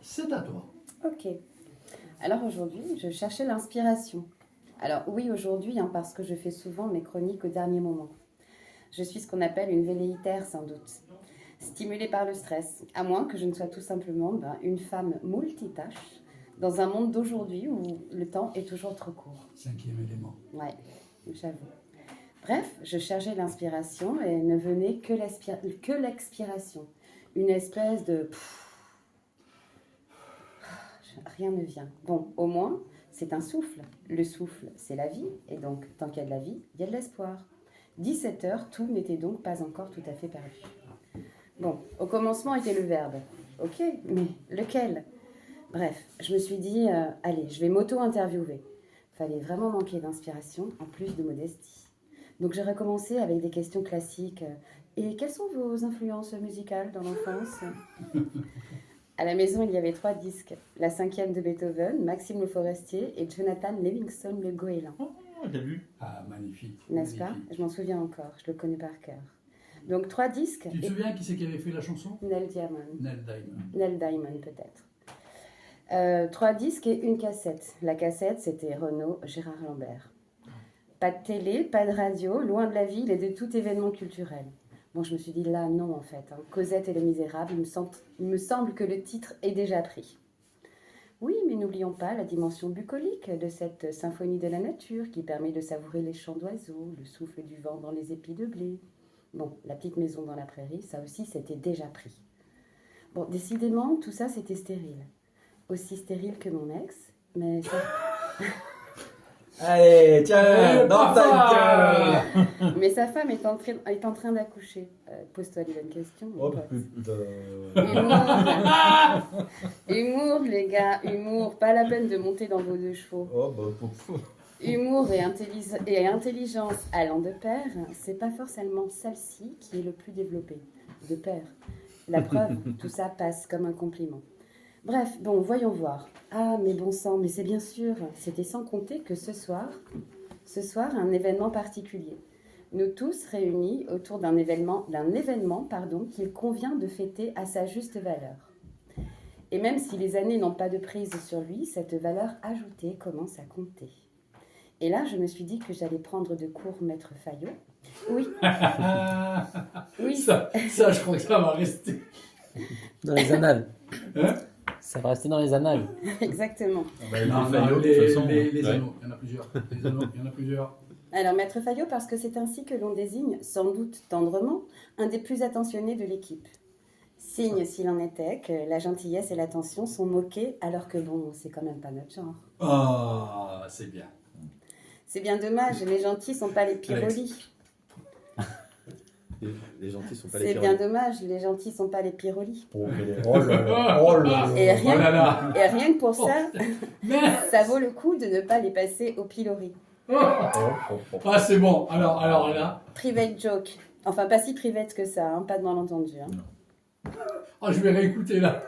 C'est à toi. Ok. Alors aujourd'hui, je cherchais l'inspiration. Alors oui, aujourd'hui, parce que je fais souvent mes chroniques au dernier moment. Je suis ce qu'on appelle une velléitaire sans doute, stimulée par le stress, à moins que je ne sois tout simplement une femme multitâche dans un monde d'aujourd'hui où le temps est toujours trop court. 5e élément. Ouais, j'avoue. Bref, je cherchais l'inspiration et ne venait que l'expiration. Une espèce de... Rien ne vient. Bon, au moins, c'est un souffle. Le souffle, c'est la vie. Et donc, tant qu'il y a de la vie, il y a de l'espoir. 17h, tout n'était donc pas encore tout à fait perdu. Bon, au commencement était le verbe. Ok, mais lequel? Bref, je me suis dit, allez, je vais m'auto-interviewer. Fallait vraiment manquer d'inspiration, en plus de modestie. Donc j'ai recommencé avec des questions classiques. Et quelles sont vos influences musicales dans l'enfance? À la maison, il y avait 3 disques. La 5e de Beethoven, Maxime Le Forestier et Jonathan Livingston le Goéland. Oh, t'as vu? Ah, magnifique. N'est-ce pas? Je m'en souviens encore, je le connais par cœur. Donc 3 disques. Tu te souviens qui c'est qui avait fait la chanson? Neil Diamond. Neil Diamond. Neil Diamond, peut-être. 3 disques et une cassette. La cassette, c'était Renaud, Gérard Lambert. Pas de télé, pas de radio, loin de la ville et de tout événement culturel. Bon, je me suis dit là, non, en fait. Cosette et les Misérables, il me semble que le titre est déjà pris. Oui, mais n'oublions pas la dimension bucolique de cette symphonie de la nature qui permet de savourer les chants d'oiseaux, le souffle du vent dans les épis de blé. Bon, la petite maison dans la prairie, ça aussi, c'était déjà pris. Bon, décidément, tout ça, c'était stérile. Aussi stérile que mon ex, mais ça... Allez, tiens, dans ta gueule. Mais sa femme est en train d'accoucher. Pose-toi les bonnes questions. Oh pote. putain. Humour, les gars, humour. Pas la peine de monter dans vos 2 chevaux. Oh bah pour... Humour et intelligence allant de pair, c'est pas forcément celle-ci qui est le plus développée. De pair. La preuve, tout ça passe comme un compliment. Bref, bon, voyons voir. Ah, mais bon sang, mais c'est bien sûr. C'était sans compter que ce soir, un événement particulier. Nous tous réunis autour d'un événement, qu'il convient de fêter à sa juste valeur. Et même si les années n'ont pas de prise sur lui, cette valeur ajoutée commence à compter. Et là, je me suis dit que j'allais prendre de cours Maître Fayot. Oui. Oui. Ça, je crois que ça va rester. Dans les annales. Hein? Ça va rester dans les annales. Exactement. Non, Fayot, les de toute façon, les ouais. anneaux, il y en a plusieurs. Les anneaux, il y en a plusieurs. Alors, Maître Fayot, parce que c'est ainsi que l'on désigne, sans doute tendrement, un des plus attentionnés de l'équipe. Signe, s'il en était, que la gentillesse et l'attention sont moquées, alors que bon, c'est quand même pas notre genre. Ah, c'est bien. C'est bien dommage, les gentils sont pas les pyrolis. Les gentils sont pas les C'est pyrolis. bien dommage, les gentils sont pas les pyrolis. Oh là là, oh là là. Et Oh là là. rien que pour ça, Mais... ça vaut le coup de ne pas les passer au pilori. Ah, c'est bon. Alors là. Private joke. Enfin, pas si private que ça, pas de malentendu. Ah, je vais réécouter là.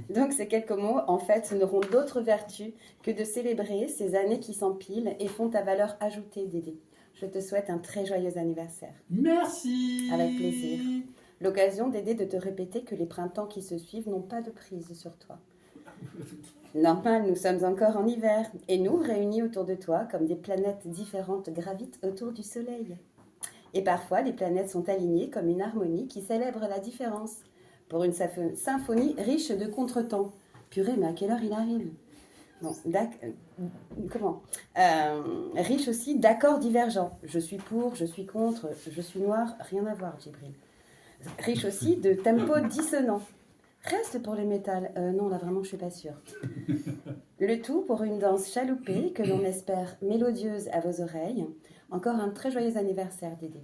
Donc, ces quelques mots, en fait, n'auront d'autre vertu que de célébrer ces années qui s'empilent et font ta valeur ajoutée, Dédé. Je te souhaite un très joyeux anniversaire. Merci. Avec plaisir. L'occasion, Dédé, de te répéter que les printemps qui se suivent n'ont pas de prise sur toi. Normal, nous sommes encore en hiver, et nous, réunis autour de toi, comme des planètes différentes gravitent autour du Soleil. Et parfois, les planètes sont alignées comme une harmonie qui célèbre la différence, pour une symphonie riche de contretemps. Purée, mais à quelle heure il arrive? Bon, riche aussi d'accords divergents. Je suis pour, je suis contre, je suis noir, rien à voir, Djibril. Riche aussi de tempos dissonants. Reste pour le métal. Non, là vraiment, je suis pas sûre. Le tout pour une danse chaloupée que l'on espère mélodieuse à vos oreilles. Encore un très joyeux anniversaire, Dédé.